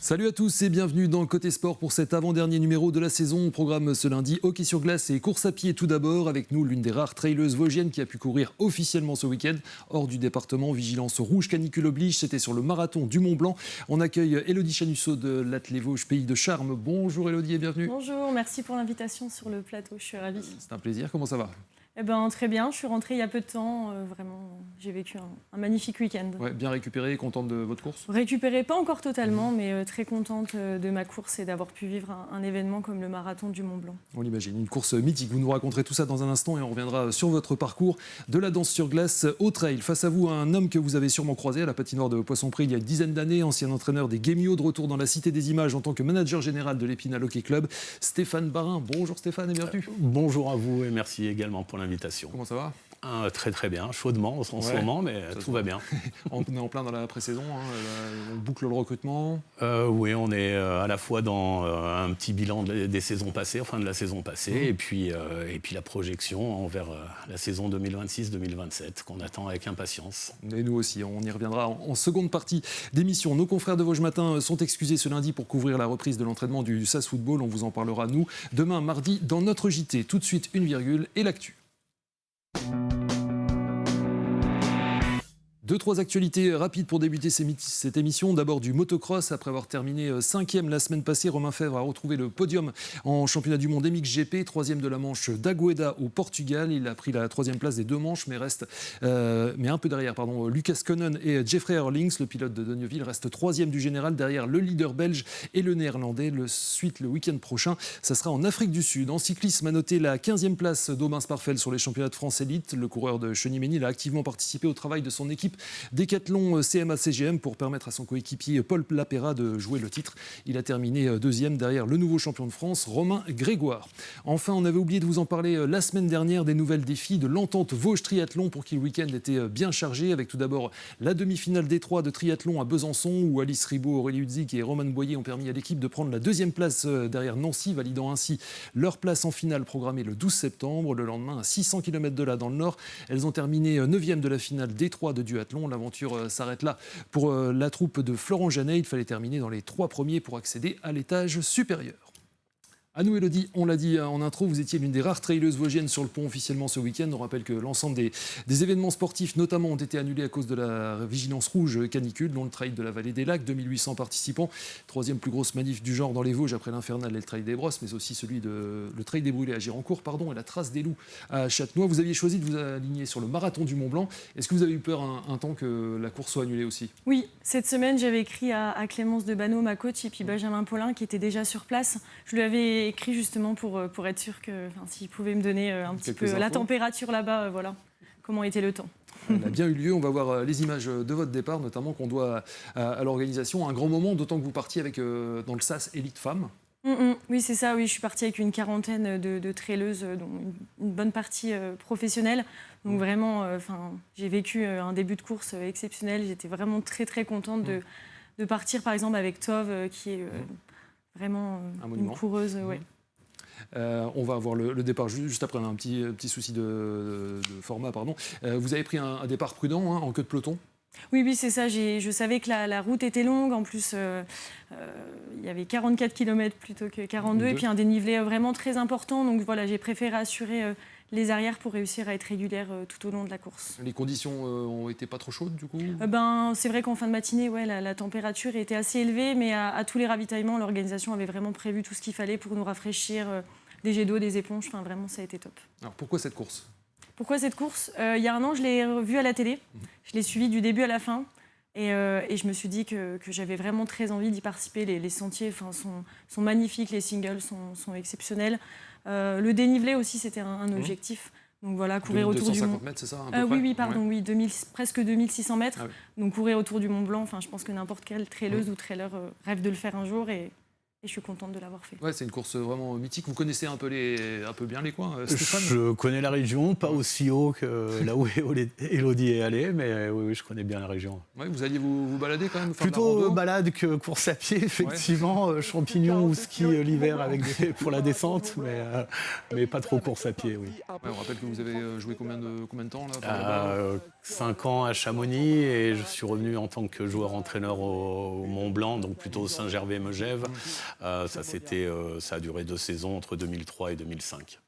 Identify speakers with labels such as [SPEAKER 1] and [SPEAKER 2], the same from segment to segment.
[SPEAKER 1] Salut à tous et bienvenue dans Côté Sport pour cet avant-dernier numéro de la saison. Au programme ce lundi, hockey sur glace et course à pied tout d'abord. Avec nous, l'une des rares traileuses vosgiennes qui a pu courir officiellement ce week-end. Hors du département, vigilance rouge, canicule oblige. C'était sur le marathon du Mont-Blanc. On accueille Élodie Chanusso de l'Athlé Vosges, pays de charme. Bonjour Élodie et bienvenue.
[SPEAKER 2] Bonjour, merci pour l'invitation sur le plateau. Je suis ravie.
[SPEAKER 1] C'est un plaisir, comment ça va ?
[SPEAKER 2] Eh ben, très bien, je suis rentrée il y a peu de temps. Vraiment, j'ai vécu un magnifique week-end.
[SPEAKER 1] Ouais, bien récupéré, contente de votre course ?
[SPEAKER 2] Récupérée, pas encore totalement, mais très contente de ma course et d'avoir pu vivre un événement comme le marathon du Mont-Blanc.
[SPEAKER 1] On l'imagine, une course mythique. Vous nous raconterez tout ça dans un instant et on reviendra sur votre parcours de la danse sur glace au trail. Face à vous, un homme que vous avez sûrement croisé à la patinoire de Poisson-Prix il y a une dizaine d'années, ancien entraîneur des Guémiots, de retour dans la Cité des Images en tant que manager général de l'Épinal Hockey Club. Stéphane Barin, bonjour Stéphane et bienvenue.
[SPEAKER 3] Bonjour à vous et merci également pour l'invitation.
[SPEAKER 1] Comment ça va ?
[SPEAKER 3] Très très bien, chaudement en ce moment, mais tout va bien.
[SPEAKER 1] On est en plein dans la pré-saison, on boucle le recrutement.
[SPEAKER 3] Oui, on est à la fois dans un petit bilan des saisons passées, enfin de la saison passée, et puis la projection envers la saison 2026-2027 qu'on attend avec impatience.
[SPEAKER 1] Et nous aussi, on y reviendra en seconde partie d'émission. Nos confrères de Vosges Matin sont excusés ce lundi pour couvrir la reprise de l'entraînement du SAS Football. On vous en parlera, nous, demain, mardi, dans notre JT. Tout de suite, une virgule et l'actu. 2-3 actualités rapides pour débuter cette émission. D'abord du motocross. Après avoir terminé 5e la semaine passée, Romain Fèvre a retrouvé le podium en championnat du monde MXGP. 3e de la manche d'Agueda au Portugal. Il a pris la 3e place des deux manches, mais un peu derrière. Lucas Koenen et Jeffrey Erlings, le pilote de Donneville, reste 3e du général derrière le leader belge et le néerlandais. Le week-end prochain, ça sera en Afrique du Sud. En cyclisme, à noter la 15e place d'Aubin Sparfel sur les championnats de France Élite. Le coureur de Cheny-Ménil a activement participé au travail de son équipe Décathlon CMA-CGM pour permettre à son coéquipier Paul Lapera de jouer le titre. Il a terminé 2e derrière le nouveau champion de France, Romain Grégoire. Enfin, on avait oublié de vous en parler la semaine dernière des nouvelles défis de l'entente Vosges Triathlon pour qui le week-end était bien chargé, avec tout d'abord la demi-finale des 3 de triathlon à Besançon où Alice Ribaud, Aurélie Hudzik et Roman Boyer ont permis à l'équipe de prendre la 2e place derrière Nancy, validant ainsi leur place en finale programmée le 12 septembre. Le lendemain, à 600 km de là dans le Nord, elles ont terminé 9e de la finale des 3 de duathlon. L'aventure s'arrête là pour la troupe de Florent Janet. Il fallait terminer dans les 3 premiers pour accéder à l'étage supérieur. À nous, Élodie, on l'a dit en intro, vous étiez l'une des rares traileuses vosgiennes sur le pont officiellement ce week-end. On rappelle que l'ensemble des événements sportifs, notamment, ont été annulés à cause de la vigilance rouge canicule, dont le trail de la Vallée des Lacs, 2800 participants. 3e plus grosse manif du genre dans les Vosges après l'Infernal et le trail des Brosses, mais aussi le trail des Brûlés à Gironcourt, et la trace des Loups à Châtenois. Vous aviez choisi de vous aligner sur le marathon du Mont-Blanc. Est-ce que vous avez eu peur un temps que la course soit annulée aussi ?
[SPEAKER 2] Oui, cette semaine, j'avais écrit à Clémence Debanneau, ma coach, et puis Benjamin Paulin, qui était déjà sur place. Je lui avais écrit justement pour être sûr que, s'il pouvait me donner un petit peu la température là-bas, comment était le temps.
[SPEAKER 1] Elle a bien eu lieu, on va voir les images de votre départ, notamment qu'on doit à l'organisation. Un grand moment, d'autant que vous partiez dans le SAS Élite Femmes.
[SPEAKER 2] Oui, c'est ça, oui, je suis partie avec une quarantaine de traileuses, dont une bonne partie professionnelle. Donc vraiment, j'ai vécu un début de course exceptionnel. J'étais vraiment très très contente de partir, par exemple, avec Tove, qui est vraiment une coureuse. Ouais.
[SPEAKER 1] On va avoir le départ juste après, un petit souci de format. Vous avez pris un départ prudent en queue de peloton.
[SPEAKER 2] Oui, c'est ça. Je savais que la route était longue. En plus, il y avait 44 km plutôt que 42. Et puis un dénivelé vraiment très important. Donc voilà, j'ai préféré assurer les arrières pour réussir à être régulière tout au long de la course.
[SPEAKER 1] Les conditions ont été pas trop chaudes du coup ?
[SPEAKER 2] C'est vrai qu'en fin de matinée, la température était assez élevée. Mais à tous les ravitaillements, l'organisation avait vraiment prévu tout ce qu'il fallait pour nous rafraîchir. Des jets d'eau, des éponges. Vraiment, ça a été top.
[SPEAKER 1] Alors pourquoi cette course ?
[SPEAKER 2] Pourquoi cette course ? Il y a un an, je l'ai vue à la télé. Je l'ai suivie du début à la fin. Et je me suis dit que j'avais vraiment très envie d'y participer. Les sentiers sont magnifiques, les singles sont exceptionnels. Le dénivelé aussi, c'était un objectif. Donc voilà, courir autour du Mont.
[SPEAKER 1] 250 mètres, c'est ça ?
[SPEAKER 2] Presque 2600 mètres. Donc courir autour du Mont Blanc, je pense que n'importe quelle traileuse ou trailer rêve de le faire un jour. Et je suis contente de l'avoir fait.
[SPEAKER 1] Ouais, c'est une course vraiment mythique. Vous connaissez un peu bien les coins, Stéphane?
[SPEAKER 3] Je connais la région, pas aussi haut que là où Élodie est allée, mais oui, je connais bien la région.
[SPEAKER 1] Ouais, vous alliez vous balader quand même, faire de la
[SPEAKER 3] Plutôt
[SPEAKER 1] rando?
[SPEAKER 3] balade que course à pied, effectivement. Champignons ou ski l'hiver pour la descente, mais pas trop course à pied, oui.
[SPEAKER 1] Ouais, on rappelle que vous avez joué combien de temps là?
[SPEAKER 3] 5 ans à Chamonix et je suis revenu en tant que joueur-entraîneur au Mont-Blanc, donc plutôt au Saint-Gervais-Megève. Ça a duré 2 saisons entre 2003 et 2005.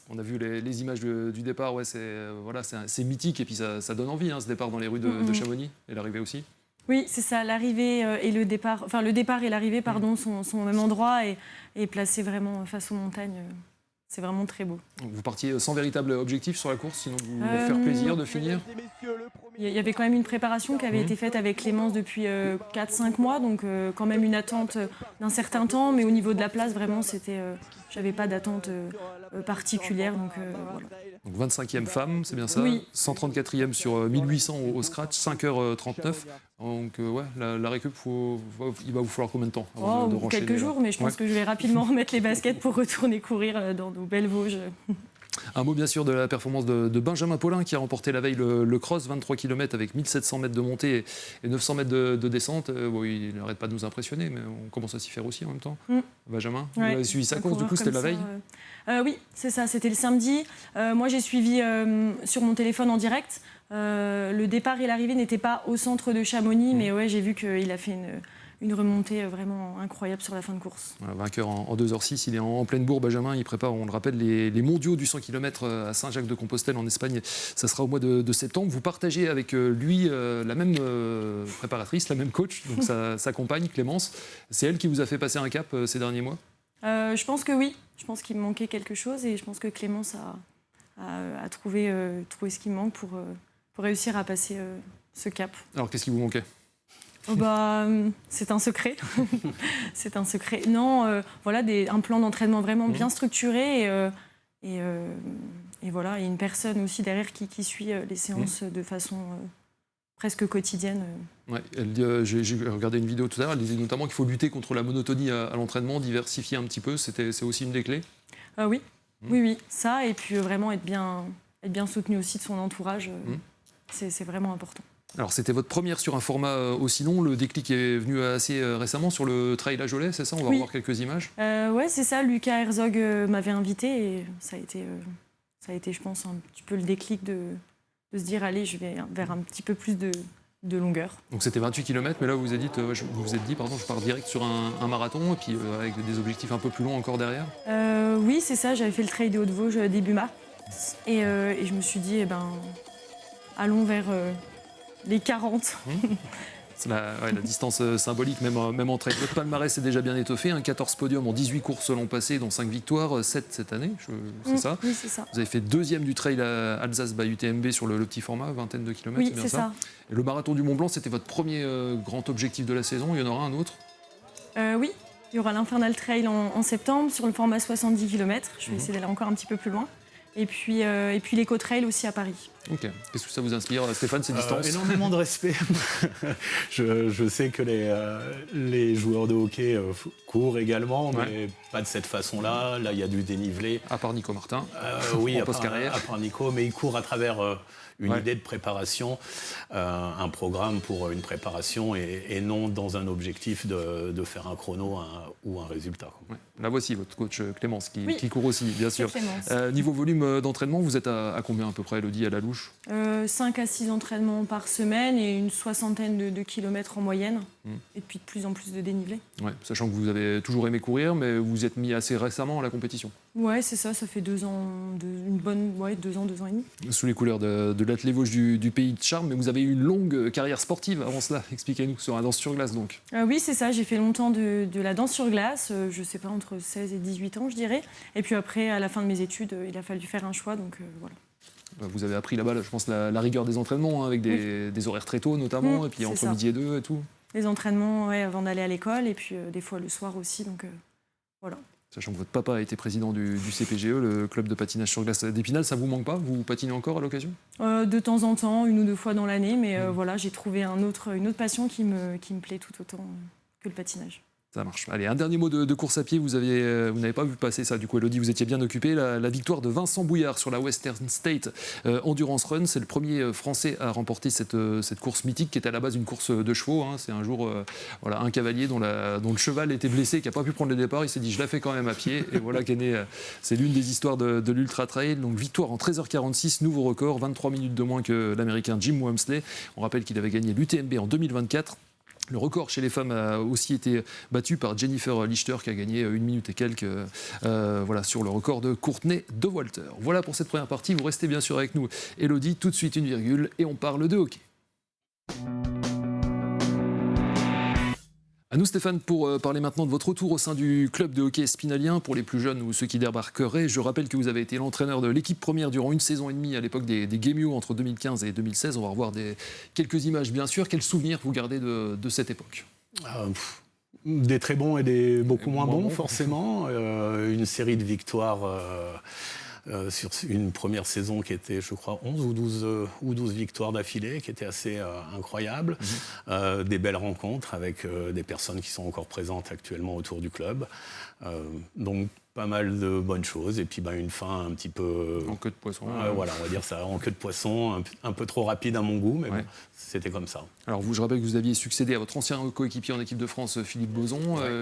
[SPEAKER 1] On a vu les images du départ, ouais, c'est mythique et puis ça donne envie, ce départ dans les rues de Chamonix et l'arrivée aussi.
[SPEAKER 2] Oui, c'est ça, l'arrivée et le départ, enfin le départ et l'arrivée, pardon, sont au même endroit et placés vraiment face aux montagnes. C'est vraiment très beau.
[SPEAKER 1] Vous partiez sans véritable objectif sur la course, sinon vous faire plaisir de finir?
[SPEAKER 2] Il y avait quand même une préparation qui avait été faite avec Clémence depuis 4-5 mois, donc quand même une attente d'un certain temps, mais au niveau de la place, vraiment, j'avais pas d'attente particulière. Donc, voilà.
[SPEAKER 1] Donc 25e femme, c'est bien ça?
[SPEAKER 2] Oui.
[SPEAKER 1] 134e sur 1800 au scratch, 5h39. Donc la récup, il va vous falloir combien de temps avant de renchaîner,
[SPEAKER 2] quelques jours, mais je pense que je vais rapidement remettre les baskets pour retourner courir dans nos belles Vosges.
[SPEAKER 1] Un mot bien sûr de la performance de Benjamin Paulin qui a remporté la veille le cross, 23 km avec 1700 mètres de montée et 900 mètres de descente. Il n'arrête pas de nous impressionner, mais on commence à s'y faire aussi en même temps. Benjamin, vous avez suivi sa course, du coup c'était la veille?
[SPEAKER 2] Oui, c'est ça, c'était le samedi. Moi j'ai suivi sur mon téléphone en direct. Le départ et l'arrivée n'étaient pas au centre de Chamonix, mais ouais, j'ai vu qu'il a fait une remontée vraiment incroyable sur la fin de course.
[SPEAKER 1] Voilà, vainqueur en 2h06, il est en pleine bourre, Benjamin. Il prépare, on le rappelle, les mondiaux du 100 km à Saint-Jacques-de-Compostelle en Espagne. Ça sera au mois de septembre. Vous partagez avec lui la même préparatrice, la même coach, donc sa compagne, Clémence. C'est elle qui vous a fait passer un cap ces derniers mois?
[SPEAKER 2] Je pense que oui. Je pense qu'il me manquait quelque chose et je pense que Clémence a trouvé ce qui me manque pour réussir à passer ce cap.
[SPEAKER 1] Alors, qu'est-ce qui vous manquait?
[SPEAKER 2] C'est un secret. C'est un secret. Non, voilà, un plan d'entraînement vraiment bien structuré et voilà, et une personne aussi derrière qui suit les séances de façon presque quotidienne.
[SPEAKER 1] Ouais, j'ai regardé une vidéo tout à l'heure, elle disait notamment qu'il faut lutter contre la monotonie à l'entraînement, diversifier un petit peu, c'est aussi une des clés?
[SPEAKER 2] Oui. Oui, ça, et puis vraiment être bien soutenu aussi de son entourage, c'est vraiment important.
[SPEAKER 1] Alors, c'était votre première sur un format aussi long. Le déclic est venu assez récemment sur le trail à Cholet, c'est ça? On va revoir quelques images.
[SPEAKER 2] Oui, c'est ça. Lucas Herzog m'avait invité et ça a été, je pense, un petit peu le déclic de se dire, allez, je vais vers un petit peu plus de longueur. Donc,
[SPEAKER 1] c'était 28 km, mais là, vous vous êtes dit, je pars direct sur un marathon et puis avec des objectifs un peu plus longs encore derrière?
[SPEAKER 2] Oui, c'est ça. J'avais fait le trail des Hauts-de-Vosges début mars et je me suis dit, allons vers les 40.
[SPEAKER 1] C'est la distance symbolique, même en trail. Votre palmarès est déjà bien étoffé. 14 podiums en 18 courses l'an passé, dont 5 victoires, 7 cette année, c'est ça?
[SPEAKER 2] Oui, c'est ça.
[SPEAKER 1] Vous avez fait 2e du trail à Alsace by UTMB sur le petit format, vingtaine de kilomètres,
[SPEAKER 2] oui,
[SPEAKER 1] c'est bien ça? Et le marathon du Mont Blanc, c'était votre premier grand objectif de la saison. Il y en aura un autre?
[SPEAKER 2] Oui, il y aura l'Infernal Trail en septembre sur le format 70 km. Je vais essayer d'aller encore un petit peu plus loin. Et puis l'Eco-Trail aussi à Paris. Ok.
[SPEAKER 1] Qu'est-ce que ça vous inspire, Stéphane, ces distances?
[SPEAKER 3] Énormément de respect. je sais que les joueurs de hockey courent également, mais pas de cette façon-là. Là, il y a du dénivelé.
[SPEAKER 1] À part Nico Martin.
[SPEAKER 3] Oui, à part Nico, mais il court à travers une idée de préparation, un programme pour une préparation et non dans un objectif de faire un chrono ou un résultat.
[SPEAKER 1] Ouais. Là, voici votre coach Clémence qui court aussi, bien sûr.
[SPEAKER 2] Clémence.
[SPEAKER 1] Niveau volume d'entraînement, vous êtes à combien à peu près, Élodie, à la louche?
[SPEAKER 2] 5 à 6 entraînements par semaine et une soixantaine de kilomètres en moyenne. Et puis de plus en plus de dénivelé. Ouais,
[SPEAKER 1] sachant que vous avez toujours aimé courir, mais vous vous êtes mis assez récemment à la compétition.
[SPEAKER 2] Ouais, c'est ça, ça fait 2 ans, 2 ans et demi.
[SPEAKER 1] Sous les couleurs de l'Athlé Vosges du pays de Charmes, mais vous avez eu une longue carrière sportive avant cela. Expliquez-nous, sur la danse sur glace donc.
[SPEAKER 2] Oui, c'est ça, j'ai fait longtemps de la danse sur glace, je sais pas, entre 16 et 18 ans, je dirais. Et puis après, à la fin de mes études, il a fallu faire un choix, donc voilà.
[SPEAKER 1] Vous avez appris là-bas, je pense, la rigueur des entraînements, avec des horaires très tôt notamment, et puis entre midi et 2 et tout.
[SPEAKER 2] Les entraînements avant d'aller à l'école, et puis des fois le soir aussi, donc voilà.
[SPEAKER 1] Sachant que votre papa a été président du CPGE, le club de patinage sur glace d'Épinal, ça vous manque pas? Vous patinez encore à l'occasion?
[SPEAKER 2] De temps en temps, 1 ou 2 fois dans l'année, mais voilà, j'ai trouvé une autre passion qui me plaît tout autant que le patinage.
[SPEAKER 1] Ça marche. Allez, un dernier mot de course à pied. Vous n'avez pas vu passer ça. Du coup, Elodie, vous étiez bien occupée. La victoire de Vincent Bouillard sur la Western State Endurance Run. C'est le premier Français à remporter cette course mythique qui est à la base une course de chevaux. C'est un jour, un cavalier dont le cheval était blessé, qui n'a pas pu prendre le départ. Il s'est dit, je la fais quand même à pied. Et voilà qu'est née. C'est l'une des histoires de l'Ultra Trail. Donc, victoire en 13h46, nouveau record, 23 minutes de moins que l'Américain Jim Wamsley. On rappelle qu'il avait gagné l'UTMB en 2024. Le record chez les femmes a aussi été battu par Jennifer Lichter qui a gagné 1 minute et quelques sur le record de Courtney de Walter. Voilà pour cette première partie. Vous restez bien sûr avec nous, Elodie. Tout de suite une virgule et on parle de hockey. À nous Stéphane pour parler maintenant de votre retour au sein du club de hockey spinalien pour les plus jeunes ou ceux qui débarqueraient. Je rappelle que vous avez été l'entraîneur de l'équipe première durant 1 saison et demie à l'époque des Guémiots entre 2015 et 2016. On va revoir quelques images bien sûr. Quels souvenirs vous gardez de cette époque ?
[SPEAKER 3] Des très bons et des beaucoup moins bons forcément. Une série de victoires sur une première saison qui était, je crois, 11 ou 12 victoires d'affilée, qui était assez incroyable. Des belles rencontres avec des personnes qui sont encore présentes actuellement autour du club. Donc, pas mal de bonnes choses. Et puis, une fin un petit peu...
[SPEAKER 1] En queue de poisson.
[SPEAKER 3] Voilà, on va dire ça, en queue de poisson, un peu trop rapide à mon goût, mais bon, c'était comme ça.
[SPEAKER 1] Alors, je rappelle que vous aviez succédé à votre ancien coéquipier en équipe de France, Philippe Boson.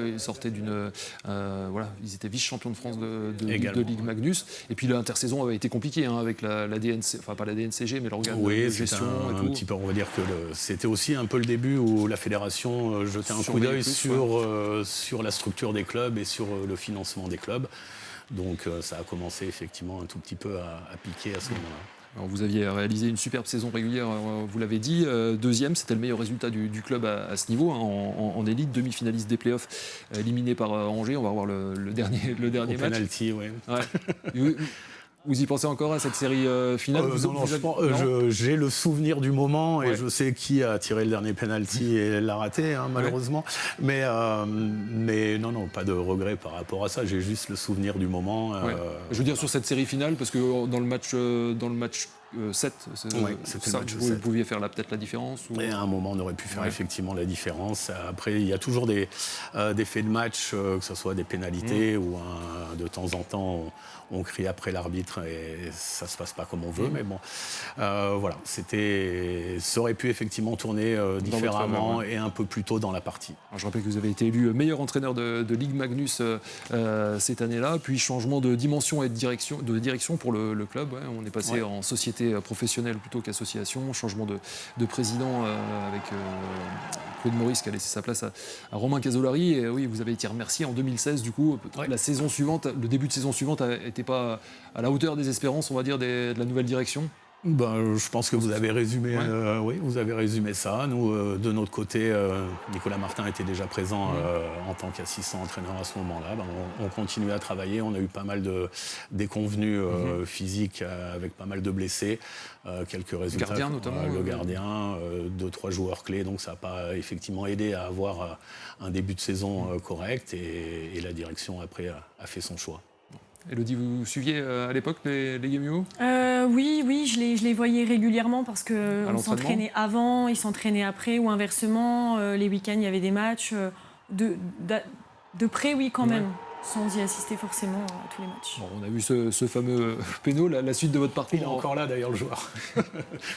[SPEAKER 1] Il sortait ils étaient vice-champions de France de Ligue Magnus. Et puis, l'intersaison avait été compliquée avec la DNC, enfin, pas la DNCG, mais l'organe de gestion.
[SPEAKER 3] Un petit peu, on va dire que c'était aussi un peu le début où la fédération jetait un coup d'œil sur la structure des clubs et sur le financement des clubs. Donc ça a commencé effectivement un tout petit peu à piquer à ce moment-là.
[SPEAKER 1] Alors, vous aviez réalisé une superbe saison régulière, vous l'avez dit. Deuxième, c'était le meilleur résultat du club à ce niveau, en élite, demi-finaliste des playoffs, éliminé par Angers. On va revoir le dernier match.
[SPEAKER 3] Penalty, oui.
[SPEAKER 1] Ouais. Vous y pensez encore à cette série finale?
[SPEAKER 3] J'ai le souvenir du moment et je sais qui a tiré le dernier penalty et l'a raté, malheureusement. Mais non, pas de regret par rapport à ça. J'ai juste le souvenir du moment.
[SPEAKER 1] Je veux dire sur cette série finale, parce que dans le match 7, vous pouviez faire peut-être la différence ou...
[SPEAKER 3] Et à un moment, on aurait pu faire effectivement la différence. Après, il y a toujours des faits de match, que ce soit des pénalités ou de temps en temps, on crie après l'arbitre et ça ne se passe pas comme on veut. Mais bon, voilà, ça aurait pu effectivement tourner différemment et un peu plus tôt dans la partie.
[SPEAKER 1] Alors, je rappelle que vous avez été élu meilleur entraîneur de Ligue Magnus cette année-là, puis changement de dimension et de direction pour le club. On est passé en société professionnelle plutôt qu'association, changement de président avec Claude Maurice qui a laissé sa place à Romain Casolari. Et oui, vous avez été remercié en 2016 du coup. La saison suivante, le début de saison suivante n'était pas à la hauteur des espérances, on va dire, de la nouvelle direction.
[SPEAKER 3] Je pense que vous avez résumé, vous avez résumé ça. Nous, de notre côté, Nicolas Martin était déjà présent en tant qu'assistant entraîneur à ce moment-là. On continuait à travailler. On a eu pas mal de déconvenues physiques avec pas mal de blessés, quelques résultats.
[SPEAKER 1] Le gardien notamment.
[SPEAKER 3] Le gardien, 2-3 joueurs clés. Donc ça n'a pas effectivement aidé à avoir un début de saison correct. Et la direction après a fait son choix.
[SPEAKER 1] Elodie, vous suiviez à l'époque les Guémiots ?
[SPEAKER 2] Oui, je les voyais régulièrement parce qu'on s'entraînait avant, ils s'entraînaient après ou inversement. Les week-ends, il y avait des matchs. De près, oui, quand même, sans y assister forcément à tous les matchs.
[SPEAKER 1] On a vu ce fameux péno, la suite de votre parcours.
[SPEAKER 3] Il est encore là d'ailleurs, le joueur.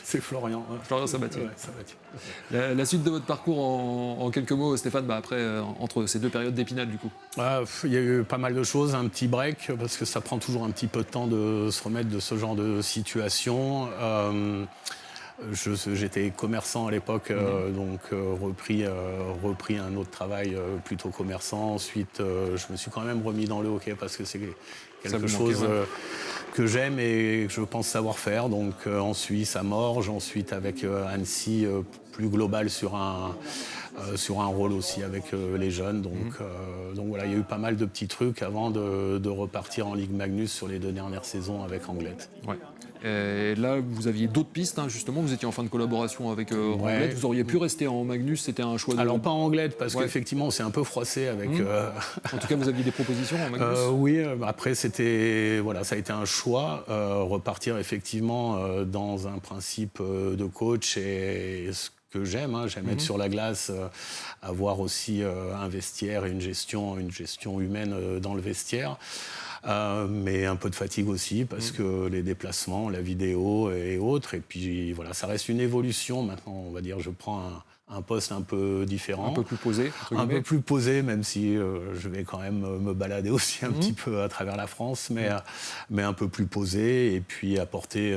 [SPEAKER 3] C'est Florian.
[SPEAKER 1] Florian Sabatier.
[SPEAKER 3] Sabatier.
[SPEAKER 1] La suite de votre parcours en quelques mots, Stéphane, après, entre ces deux périodes d'Épinal, du coup.
[SPEAKER 3] Il y a eu pas mal de choses, un petit break, parce que ça prend toujours un petit peu de temps de se remettre de ce genre de situation. J'étais commerçant à l'époque, donc repris un autre travail plutôt commerçant. Ensuite, je me suis quand même remis dans le hockey parce que c'est quelque chose que j'aime et que je pense savoir faire. Donc en Suisse, à Morges, ensuite avec Annecy, plus global sur un rôle aussi avec les jeunes. Donc voilà, il y a eu pas mal de petits trucs avant de repartir en Ligue Magnus sur les 2 dernières saisons avec Anglette.
[SPEAKER 1] Ouais. Et là, vous aviez d'autres pistes, justement. Vous étiez en fin de collaboration avec Anglette. Vous auriez pu rester en Magnus, c'était un choix de...
[SPEAKER 3] Alors, pas en Anglette, parce qu'effectivement, on s'est un peu froissé avec...
[SPEAKER 1] En tout cas, vous aviez des propositions en Magnus
[SPEAKER 3] Oui, après, ça a été un choix. Repartir, effectivement, dans un principe de coach et ce j'aime. J'aime être sur la glace, avoir aussi un vestiaire et une gestion humaine dans le vestiaire. Mais un peu de fatigue aussi, parce que les déplacements, la vidéo et autres. Et puis voilà, ça reste une évolution. Maintenant, on va dire, je prends un poste un peu différent.
[SPEAKER 1] Un peu plus posé,
[SPEAKER 3] un peu plus posé, même si je vais quand même me balader aussi un petit peu à travers la France, mais un peu plus posé, et puis apporter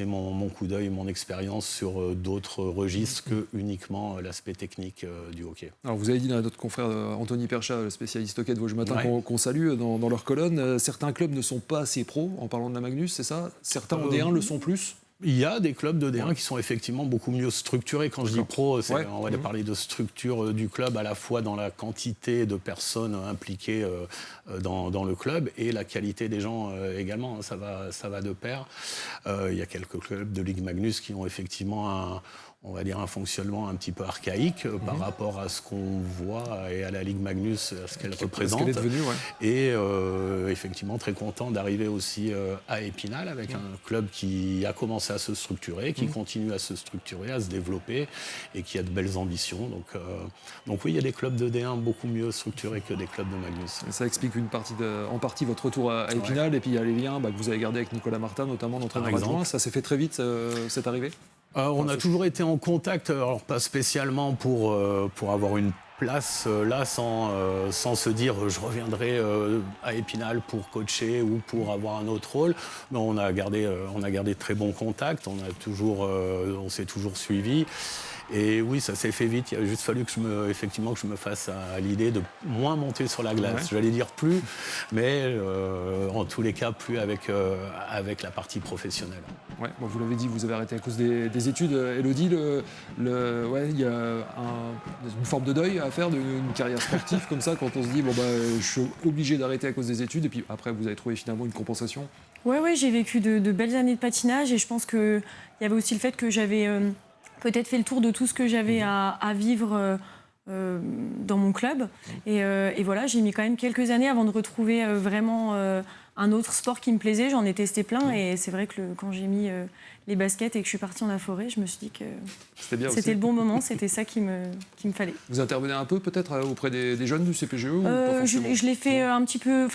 [SPEAKER 3] mon coup d'œil, mon expérience sur d'autres registres que uniquement l'aspect technique du hockey.
[SPEAKER 1] Alors vous avez dit à notre confrère Anthony Perchat, le spécialiste hockey de Vosges Matin, qu'on salue dans leur colonne, certains clubs ne sont pas assez pros, en parlant de la Magnus, c'est ça? Certains en D1 le sont plus?
[SPEAKER 3] Il y a des clubs de D1 qui sont effectivement beaucoup mieux structurés. Quand je dis pro, on va parler de structure du club, à la fois dans la quantité de personnes impliquées dans le club et la qualité des gens également. Ça va de pair. Il y a quelques clubs de Ligue Magnus qui ont effectivement un fonctionnement un petit peu archaïque par rapport à ce qu'on voit et à la Ligue Magnus, à ce qu'elle représente.
[SPEAKER 1] Ce qu'elle est devenue,
[SPEAKER 3] Et effectivement, très content d'arriver aussi à Épinal avec un club qui a commencé à se structurer, qui continue à se structurer, à se développer et qui a de belles ambitions. Donc oui, il y a des clubs de D1 beaucoup mieux structurés que des clubs de Magnus.
[SPEAKER 1] Et ça explique en partie votre retour à Épinal. Et puis il y a les liens que vous avez gardés avec Nicolas Martin, notamment l'entraîneur adjoint. Ça s'est fait très vite, cette arrivée?
[SPEAKER 3] On a toujours été en contact, alors pas spécialement pour avoir une place là, sans se dire je reviendrai à Épinal pour coacher ou pour avoir un autre rôle. Mais on a gardé de très bons contacts, on s'est toujours suivis. Et oui, ça s'est fait vite. Il a juste fallu que je me fasse à l'idée de moins monter sur la glace. J'allais dire plus, mais en tous les cas, plus avec la partie professionnelle.
[SPEAKER 1] Ouais, bon, vous l'avez dit, vous avez arrêté à cause des études. Élodie, il y a une forme de deuil à faire d'une carrière sportive comme ça, quand on se dit je suis obligé d'arrêter à cause des études, et puis après vous avez trouvé finalement une compensation.
[SPEAKER 2] Ouais, j'ai vécu de belles années de patinage, et je pense qu'il y avait aussi le fait que j'avais peut-être fait le tour de tout ce que j'avais à vivre dans mon club. Et voilà, j'ai mis quand même quelques années avant de retrouver vraiment un autre sport qui me plaisait. J'en ai testé plein, et c'est vrai que quand j'ai mis les baskets et que je suis partie en Aforêt, je me suis dit que c'était le bon moment, c'était ça qu'il me fallait.
[SPEAKER 1] Vous intervenez un peu peut-être auprès des jeunes du CPGE ou pas
[SPEAKER 2] je l'ai fait un petit peu,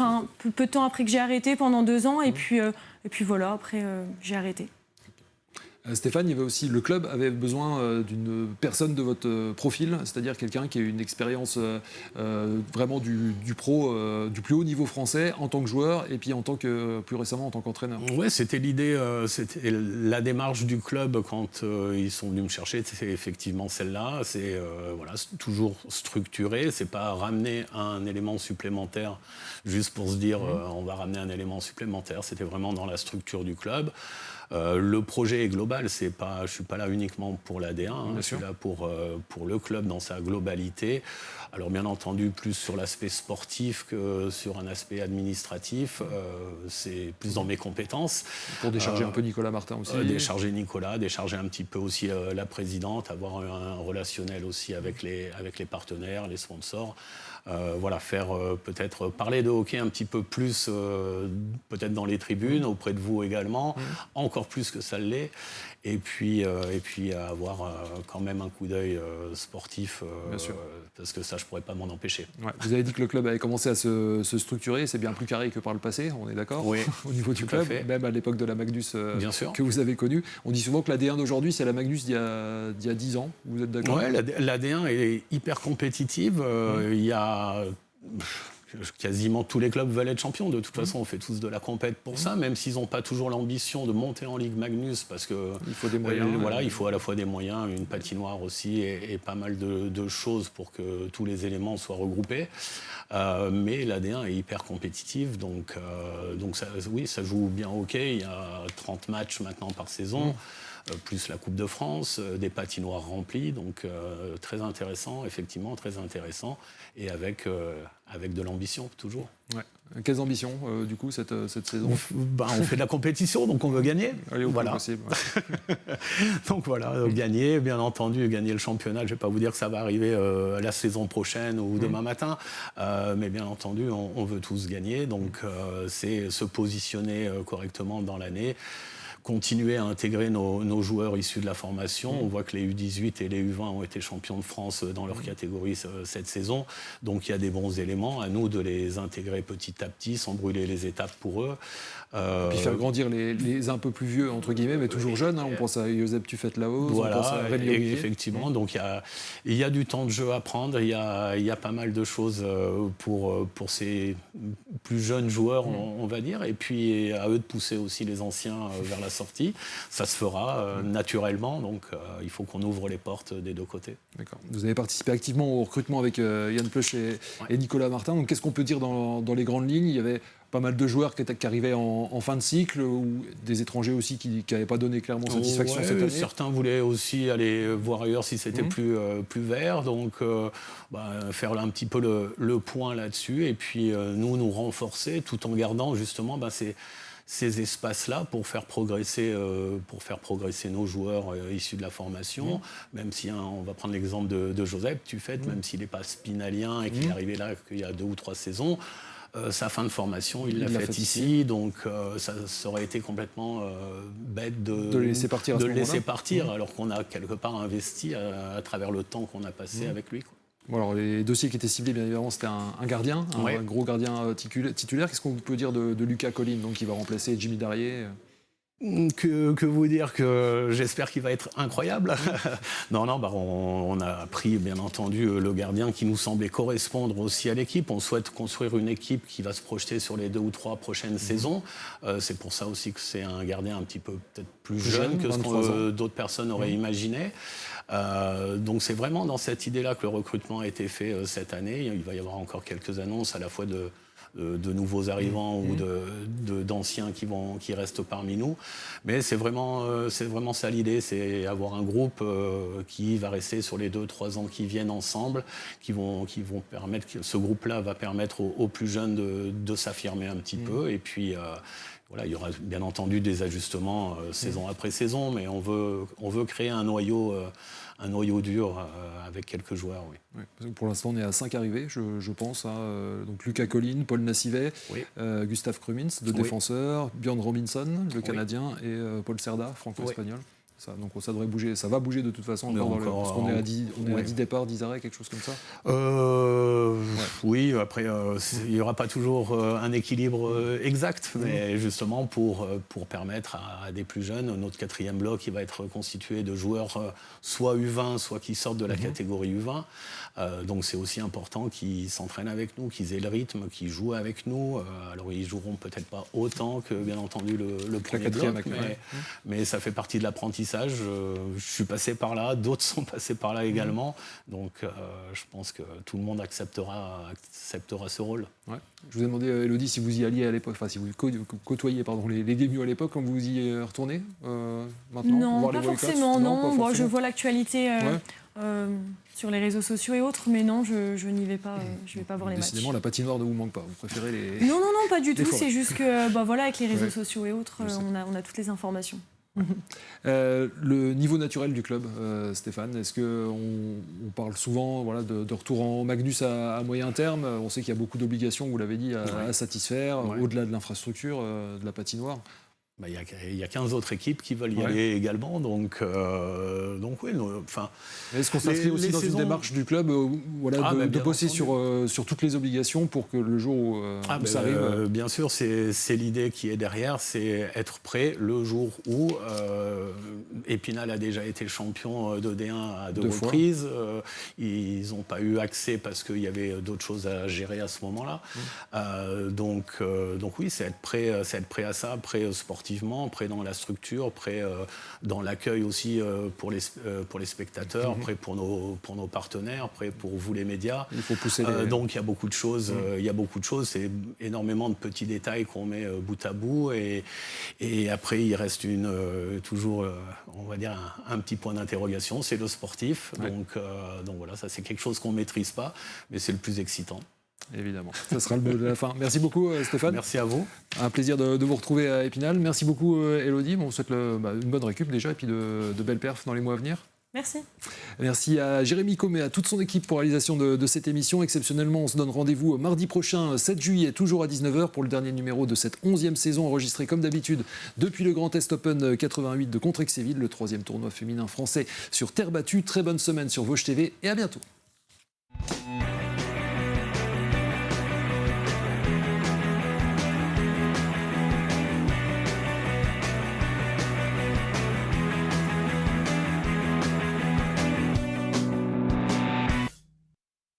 [SPEAKER 2] peu de temps après que j'ai arrêté, pendant 2 ans, et puis voilà, après j'ai arrêté.
[SPEAKER 1] Stéphane, il y avait aussi, le club avait besoin d'une personne de votre profil, c'est-à-dire quelqu'un qui a une expérience vraiment du pro, du plus haut niveau français en tant que joueur, et puis plus récemment en tant qu'entraîneur.
[SPEAKER 3] Ouais, c'était l'idée, c'était la démarche du club quand ils sont venus me chercher, c'est effectivement celle-là. C'est toujours structuré, c'est pas ramener un élément supplémentaire juste pour se dire on va ramener un élément supplémentaire. C'était vraiment dans la structure du club. Le projet est global, je ne suis pas là uniquement pour la D1, je suis là pour le club dans sa globalité. Alors bien entendu, plus sur l'aspect sportif que sur un aspect administratif, c'est plus dans mes compétences.
[SPEAKER 1] Pour décharger un peu Nicolas Martin aussi.
[SPEAKER 3] Décharger Nicolas, décharger un petit peu aussi la présidente, avoir un relationnel aussi avec les partenaires, les sponsors. Faire peut-être parler de hockey un petit peu plus, peut-être dans les tribunes, auprès de vous également, encore plus que ça l'est. Et puis avoir quand même un coup d'œil sportif, parce que ça, je ne pourrais pas m'en empêcher.
[SPEAKER 1] Ouais. Vous avez dit que le club avait commencé à se structurer, c'est bien plus carré que par le passé, on est d'accord?
[SPEAKER 3] Oui.
[SPEAKER 1] Au niveau du club, même à l'époque de la Magnus que vous avez connue. On dit souvent que la D1 d'aujourd'hui, c'est la Magnus d'il y a 10 ans, vous êtes d'accord?
[SPEAKER 3] Oui, la D1 est hyper compétitive. Il y a... Quasiment tous les clubs veulent être champions. De toute façon, on fait tous de la compète pour ça, même s'ils n'ont pas toujours l'ambition de monter en Ligue Magnus, parce que
[SPEAKER 1] il faut des moyens.
[SPEAKER 3] Il faut à la fois des moyens, une patinoire aussi, et pas mal de choses pour que tous les éléments soient regroupés. Mais la D1 est hyper compétitive, donc ça joue bien au hockey. Il y a 30 matchs maintenant par saison. Plus la Coupe de France, des patinoires remplies, donc très intéressant, effectivement, très intéressant, et avec de l'ambition, toujours.
[SPEAKER 1] Ouais. Quelles ambitions, du coup, cette saison?
[SPEAKER 3] On fait de la compétition, donc on veut gagner.
[SPEAKER 1] Allez, au plus possible.
[SPEAKER 3] Donc voilà, gagner, bien entendu, gagner le championnat. Je ne vais pas vous dire que ça va arriver la saison prochaine ou demain matin, mais bien entendu, on veut tous gagner, donc c'est se positionner correctement dans l'année, continuer à intégrer nos joueurs issus de la formation. On voit que les U18 et les U20 ont été champions de France dans leur catégorie cette saison. Donc il y a des bons éléments. À nous de les intégrer petit à petit, sans brûler les étapes pour eux.
[SPEAKER 1] Et puis faire grandir les un peu plus vieux, entre guillemets, mais toujours jeunes. On pense à Josep Tufet-Laos, on pense à Rémi Aubier.
[SPEAKER 3] Effectivement. Donc il y a du temps de jeu à prendre. Il y a pas mal de choses pour ces plus jeunes joueurs, on va dire. Et puis à eux de pousser aussi les anciens vers la sortie. Ça se fera naturellement. Donc il faut qu'on ouvre les portes des deux côtés.
[SPEAKER 1] D'accord. Vous avez participé activement au recrutement avec Yann Pleuch et Nicolas Martin. Donc qu'est-ce qu'on peut dire dans les grandes lignes? Il y avait pas mal de joueurs qui arrivaient en fin de cycle, ou des étrangers aussi qui n'avaient pas donné clairement satisfaction cette année.
[SPEAKER 3] Certains voulaient aussi aller voir ailleurs si c'était plus vert, donc faire un petit peu le point là-dessus, et puis nous renforcer tout en gardant justement ces espaces-là pour faire progresser nos joueurs issus de la formation, même si on va prendre l'exemple de Josep Tufet, même s'il n'est pas spinalien et qu'il est arrivé là qu'il y a 2 ou 3 saisons. Sa fin de formation, il l'a fait ici, donc ça aurait été complètement bête de le laisser partir, alors qu'on a quelque part investi à travers le temps qu'on a passé avec lui, quoi.
[SPEAKER 1] Bon, alors, les dossiers qui étaient ciblés, bien évidemment, c'était un gardien, un gros gardien titulaire. Qu'est-ce qu'on peut dire de Lucas Colline, donc, qui va remplacer Jimmy Darrier?
[SPEAKER 3] Que vous dire que j'espère qu'il va être incroyable. Non, on a pris bien entendu le gardien qui nous semblait correspondre aussi à l'équipe. On souhaite construire une équipe qui va se projeter sur les 2 ou 3 prochaines saisons. C'est pour ça aussi que c'est un gardien un petit peu peut-être plus jeune que ce que d'autres personnes auraient imaginé. Donc c'est vraiment dans cette idée-là que le recrutement a été fait cette année. Il va y avoir encore quelques annonces à la fois de nouveaux arrivants ou d'anciens qui restent parmi nous. Mais c'est vraiment ça l'idée, c'est avoir un groupe qui va rester sur les 2-3 ans qui viennent ensemble, qui vont permettre, ce groupe-là va permettre aux plus jeunes de s'affirmer un petit peu. Et puis il y aura bien entendu des ajustements saison après saison, mais on veut créer un noyau dur avec quelques joueurs. Oui.
[SPEAKER 1] Oui, pour l'instant, on est à 5 arrivés, je pense. Donc Lucas Colline, Paul Nassivet, Gustav Krumins, 2 défenseurs, Björn Robinson, le Canadien, et Paul Serda, franco-espagnol. Donc ça devrait bouger, ça va bouger de toute façon, parce qu'on est à 10 départs, 10 arrêts, quelque chose comme ça.
[SPEAKER 3] Oui, après il n'y aura pas toujours un équilibre exact, mais justement pour permettre à des plus jeunes, notre 4e bloc qui va être constitué de joueurs soit U20, soit qui sortent de la catégorie U20. Donc c'est aussi important qu'ils s'entraînent avec nous, qu'ils aient le rythme, qu'ils jouent avec nous. Alors ils joueront peut-être pas autant que bien entendu le premier bloc, mais ça fait partie de l'apprentissage. Je suis passé par là, d'autres sont passés par là également. Donc je pense que tout le monde acceptera ce rôle.
[SPEAKER 1] Ouais. Je vous ai demandé, Élodie, si vous y alliez à l'époque, enfin si vous côtoyez les débuts à l'époque, quand vous y retournez maintenant?
[SPEAKER 2] Non,
[SPEAKER 1] voir
[SPEAKER 2] pas
[SPEAKER 1] les
[SPEAKER 2] forcément. Non. Bon, je vois l'actualité sur les réseaux sociaux et autres, mais non, je n'y vais pas. Je vais pas voir les matchs.
[SPEAKER 1] Décidément, la patinoire ne vous manque pas. Vous préférez les...
[SPEAKER 2] Non, pas du tout. C'est juste que, avec les réseaux sociaux et autres, on a toutes les informations.
[SPEAKER 1] Le niveau naturel du club, Stéphane, est-ce qu'on parle souvent de retour en Magnus à moyen terme? On sait qu'il y a beaucoup d'obligations, vous l'avez dit, à satisfaire, au-delà de l'infrastructure, de la patinoire.
[SPEAKER 3] Il y a 15 autres équipes qui veulent y aller également, donc oui.
[SPEAKER 1] Est-ce qu'on s'inscrit aussi dans une démarche du club de bosser sur toutes les obligations pour que le jour où ça arrive
[SPEAKER 3] Bien sûr, c'est l'idée qui est derrière, c'est être prêt le jour où Épinal a déjà été champion de D1 à 2 reprises. Ils n'ont pas eu accès parce qu'il y avait d'autres choses à gérer à ce moment-là. Donc oui, c'est être prêt à ça, prêt sportivement, prêt dans la structure, prêt dans l'accueil aussi pour les spectateurs, prêt pour nos partenaires, prêt pour vous les médias.
[SPEAKER 1] Il faut pousser
[SPEAKER 3] donc il y a beaucoup de choses. C'est énormément de petits détails qu'on met bout à bout et après il reste toujours on va dire un petit point d'interrogation, c'est le sportif. Donc voilà, ça c'est quelque chose qu'on ne maîtrise pas, mais c'est le plus excitant.
[SPEAKER 1] Évidemment, ça sera le mot de la fin. Merci beaucoup Stéphane.
[SPEAKER 3] Merci à vous.
[SPEAKER 1] Un plaisir de vous retrouver à Épinal. Merci beaucoup Élodie. On vous souhaite une bonne récup déjà et puis de belles perfs dans les mois à venir.
[SPEAKER 2] Merci.
[SPEAKER 1] Merci à Jérémy Comet, à toute son équipe pour la réalisation de cette émission. Exceptionnellement, on se donne rendez-vous mardi prochain, 7 juillet, toujours à 19h, pour le dernier numéro de cette 11e saison, enregistrée comme d'habitude depuis le Grand Est Open 88 de Contrexéville, le 3e tournoi féminin français sur terre battue. Très bonne semaine sur Vosges TV et à bientôt.